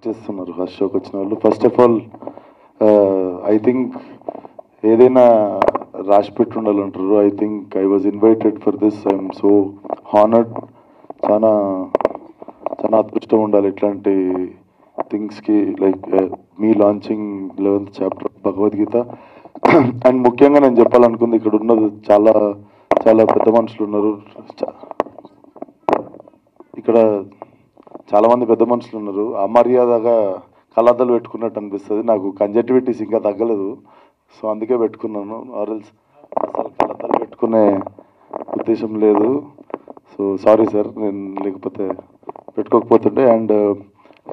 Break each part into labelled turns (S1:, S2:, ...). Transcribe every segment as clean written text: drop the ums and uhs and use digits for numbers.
S1: చేస్తున్నారు ఫస్ట్ షోకి వచ్చిన వాళ్ళు. First of all I think ఏదైనా రాసి పెట్టి ఉండాలంటారు. I think I was invited for this. I'm so honoured. చాలా చాలా అదృష్టం ఉండాలి ఇట్లాంటి థింగ్స్కి. Like me launching 11th chapter Bhagavad Gita. And ముఖ్యంగా నేను చెప్పాలనుకుంది, ఇక్కడ ఉన్నది చాలా చాలా పెద్ద మనుషులు ఉన్నారు. ఇక్కడ చాలామంది పెద్ద మనుషులు ఉన్నారు. అమర్యాదగా కళ్ళద్దాలు పెట్టుకున్నట్టు అనిపిస్తుంది. నాకు కంజక్టివిటీస్ ఇంకా తగ్గలేదు, సో అందుకే పెట్టుకున్నాను. ఆర్ఎల్స్ అసలు కళ్ళద్దాలు పెట్టుకునే ఉద్దేశం లేదు. సో సారీ సార్, నేను లేకపోతే పెట్టుకోకపోతుండే. And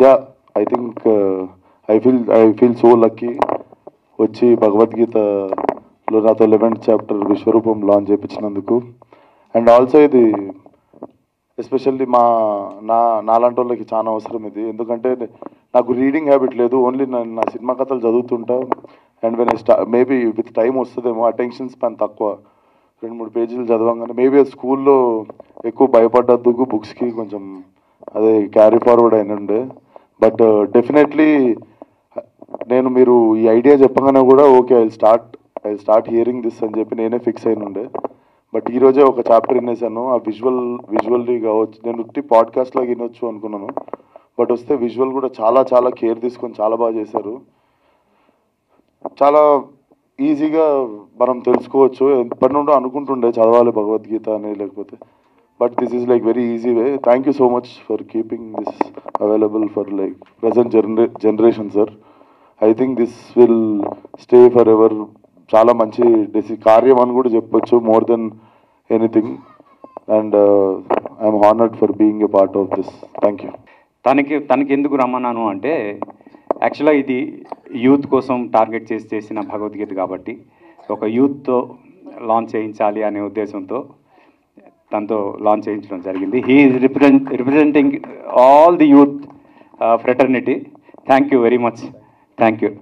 S1: yeah, I think I feel so lucky వచ్చి భగవద్గీతలో నాతో 11th చాప్టర్ విశ్వరూపం లాంచ్ చేయించినందుకు. అండ్ ఆల్సో ఇది ఎస్పెషల్లీ నాలాంటి వాళ్ళకి చాలా అవసరం ఇది. ఎందుకంటే నాకు రీడింగ్ హ్యాబిట్ లేదు. ఓన్లీ నా సినిమా కథలు చదువుతుంటా. And when maybe with time వస్తుందేమో, అటెన్షన్ స్పాన్ తక్కువ. 2-3 పేజీలు చదవంగానే మేబీ స్కూల్లో ఎక్కువ భయపడ్డదుకు బుక్స్కి కొంచెం అదే క్యారీ ఫార్వర్డ్ అయినండే. బట్ డెఫినెట్లీ నేను మీరు ఈ ఐడియా చెప్పగానే కూడా okay I start hearing this అని చెప్పి నేనే ఫిక్స్ అయినుండే. బట్ ఈరోజే ఒక చాప్టర్ వినేసాను. ఆ విజువల్లీ కావచ్చు, నేను ఉట్టి పాడ్కాస్ట్ లాగా వినొచ్చు అనుకున్నాను. బట్ వస్తే విజువల్ కూడా చాలా చాలా కేర్ తీసుకొని చాలా బాగా చేశారు. చాలా ఈజీగా మనం తెలుసుకోవచ్చు. ఎప్పటి నుండో అనుకుంటుండే చదవాలి భగవద్గీత అని, లేకపోతే but this is like very easy way. Thank you so much for keeping this available for like present generation sir. I think this will stay for ever. చాలా మంచి కార్యం అని కూడా చెప్పొచ్చు, more than anything. And I'm honoured for being a part of this. Thank you.
S2: తనకి ఎందుకు రమ్మన్నాను అంటే, యాక్చువల్గా ఇది యూత్ కోసం టార్గెట్ చేసిన భగవద్గీత కాబట్టి ఒక యూత్తో లాంచ్ చేయించాలి అనే ఉద్దేశంతో తనతో లాంచ్ చేయించడం జరిగింది. He is representing all the youth fraternity. Thank you very much. Thank you.